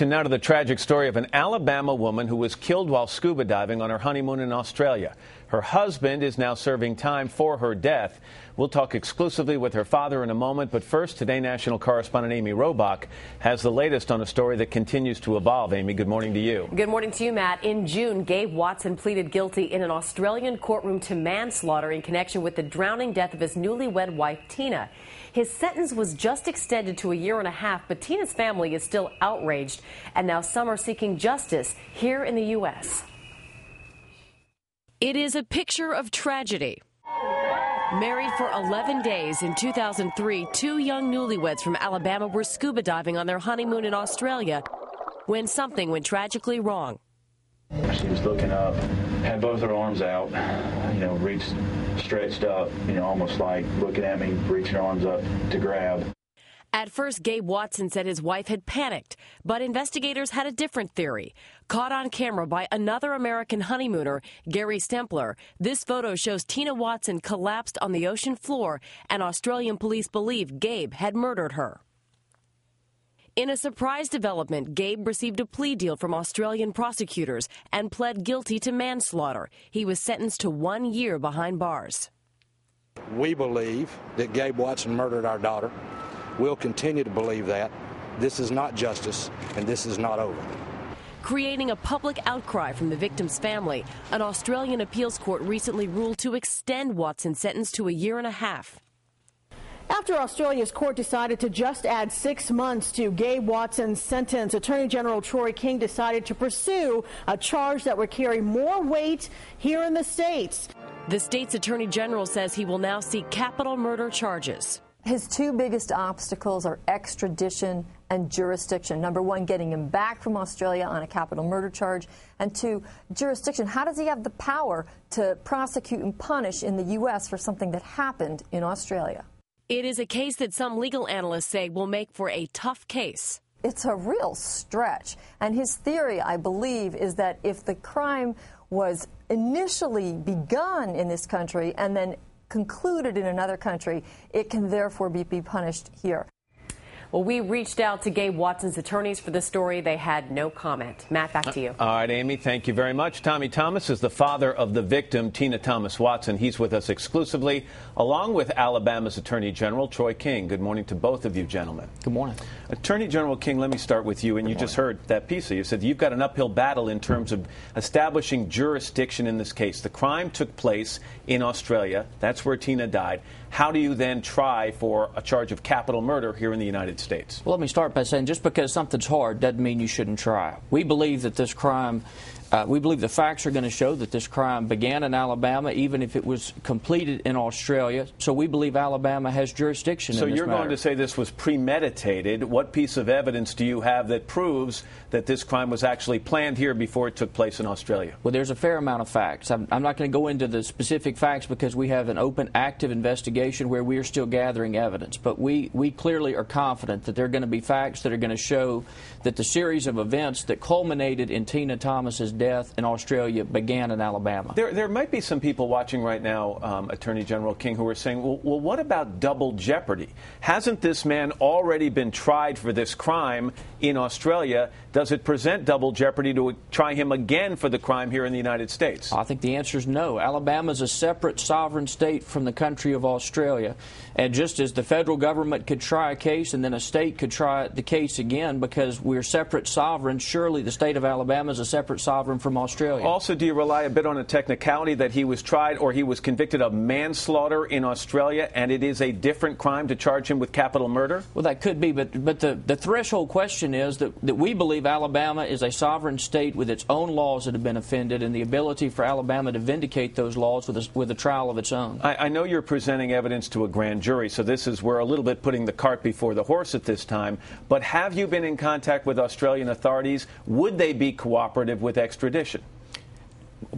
Now to the tragic story of an Alabama woman who was killed while scuba diving on her honeymoon in Australia. Her husband is now serving time for her death. We'll talk exclusively with her father in a moment, but first, Today National correspondent Amy Robach has the latest on a story that continues to evolve. Amy, good morning to you. Good morning to you, Matt. In June, Gabe Watson pleaded guilty in an Australian courtroom to manslaughter in connection with the drowning death of his newlywed wife, Tina. His sentence was just extended to a year and a half, but Tina's family is still outraged, and now some are seeking justice here in the U.S. It is a picture of tragedy. Married for 11 days in 2003, two young newlyweds from Alabama were scuba diving on their honeymoon in Australia when something went tragically wrong. She was looking up, had both her arms out, stretched up, almost like looking at me, reaching her arms up to grab. At first, Gabe Watson said his wife had panicked, but investigators had a different theory. Caught on camera by another American honeymooner, Gary Stempler, this photo shows Tina Watson collapsed on the ocean floor, and Australian police believe Gabe had murdered her. In a surprise development, Gabe received a plea deal from Australian prosecutors and pled guilty to manslaughter. He was sentenced to 1 year behind bars. We believe that Gabe Watson murdered our daughter. We'll continue to believe that. This is not justice, and this is not over. Creating a public outcry from the victim's family, an Australian appeals court recently ruled to extend Watson's sentence to a year and a half. After Australia's court decided to just add 6 months to Gabe Watson's sentence, Attorney General Troy King decided to pursue a charge that would carry more weight here in the States. The state's Attorney General says he will now seek capital murder charges. His two biggest obstacles are extradition and jurisdiction. Number one, getting him back from Australia on a capital murder charge. And two, jurisdiction. How does he have the power to prosecute and punish in the U.S. for something that happened in Australia? It is a case that some legal analysts say will make for a tough case. It's a real stretch. And his theory, I believe, is that if the crime was initially begun in this country and then concluded in another country, it can therefore be punished here. Well, we reached out to Gabe Watson's attorneys for the story. They had no comment. Matt, back to you. All right, Amy, thank you very much. Tommy Thomas is the father of the victim, Tina Thomas Watson. He's with us exclusively, along with Alabama's Attorney General Troy King. Good morning to both of you, gentlemen. Good morning. Attorney General King, let me start with you. And you just heard that piece. You said you've got an uphill battle in terms of establishing jurisdiction in this case. The crime took place in Australia. That's where Tina died. How do you then try for a charge of capital murder here in the United States? Well, let me start by saying just because something's hard doesn't mean you shouldn't try. We believe that this crime, we believe the facts are going to show that this crime began in Alabama, even if it was completed in Australia. So we believe Alabama has jurisdiction in this matter. So you're going to say this was premeditated. What piece of evidence do you have that proves that this crime was actually planned here before it took place in Australia? Well, there's a fair amount of facts. I'm not going to go into the specific facts because we have an open, active investigation where we are still gathering evidence. But we clearly are confident that there are going to be facts that are going to show that the series of events that culminated in Tina Thomas's death in Australia began in Alabama. There might be some people watching right now, Attorney General King, who are saying, well, what about double jeopardy? Hasn't this man already been tried for this crime in Australia? Does it present double jeopardy to try him again for the crime here in the United States? I think the answer is no. Alabama is a separate sovereign state from the country of Australia. And just as the federal government could try a case and then a state could try the case again because we're separate sovereigns, surely the state of Alabama is a separate sovereign from Australia. Also, do you rely a bit on a technicality that he was tried or he was convicted of manslaughter in Australia and it is a different crime to charge him with capital murder? Well, that could be, but the threshold question is that we believe Alabama is a sovereign state with its own laws that have been offended and the ability for Alabama to vindicate those laws with a trial of its own. I know you're presenting evidence to a grand jury, so we're a little bit putting the cart before the horse at this time, but have you been in contact with Australian authorities? Would they be cooperative with extradition?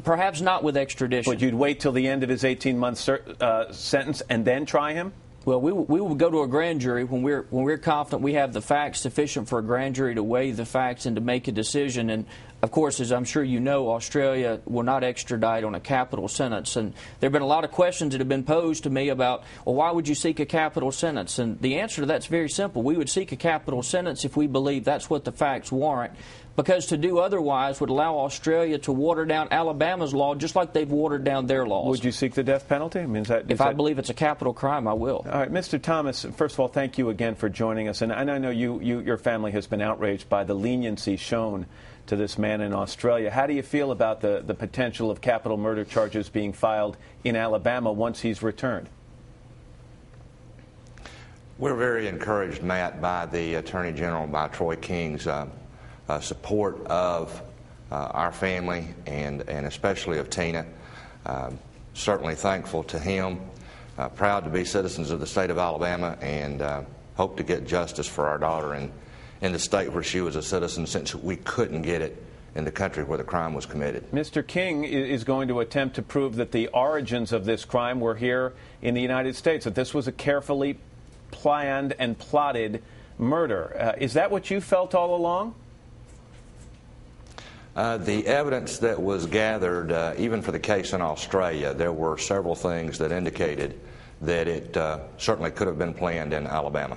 Perhaps not with extradition. But you'd wait till the end of his 18-month sentence and then try him? Well, we will go to a grand jury when we're confident we have the facts sufficient for a grand jury to weigh the facts and to make a decision. And Of course, as I'm sure you know, Australia will not extradite on a capital sentence. And there have been a lot of questions that have been posed to me about, well, why would you seek a capital sentence? And the answer to that's very simple. We would seek a capital sentence if we believe that's what the facts warrant, because to do otherwise would allow Australia to water down Alabama's law just like they've watered down their laws. Would you seek the death penalty? I mean, if I believe it's a capital crime, I will. All right, Mr. Thomas, first of all, thank you again for joining us. And I know your family has been outraged by the leniency shown to this man in Australia. How do you feel about the potential of capital murder charges being filed in Alabama once he's returned? We're very encouraged, Matt, by the Attorney General, by Troy King's support of our family and especially of Tina. Certainly thankful to him, proud to be citizens of the state of Alabama, and hope to get justice for our daughter in the state where she was a citizen, since we couldn't get it in the country where the crime was committed. Mr. King is going to attempt to prove that the origins of this crime were here in the United States, that this was a carefully planned and plotted murder. Is that what you felt all along? The evidence that was gathered, even for the case in Australia, there were several things that indicated that it certainly could have been planned in Alabama.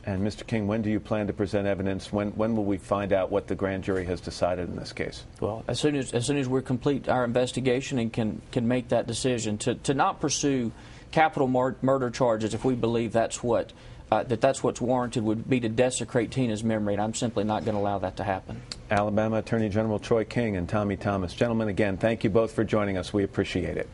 And Mr. King, when do you plan to present evidence? When will we find out what the grand jury has decided in this case? Well, as soon as we complete our investigation and can make that decision to not pursue capital murder charges, if we believe that's what's warranted, would be to desecrate Tina's memory, and I'm simply not going to allow that to happen. Alabama Attorney General Troy King and Tommy Thomas. Gentlemen, again, thank you both for joining us. We appreciate it.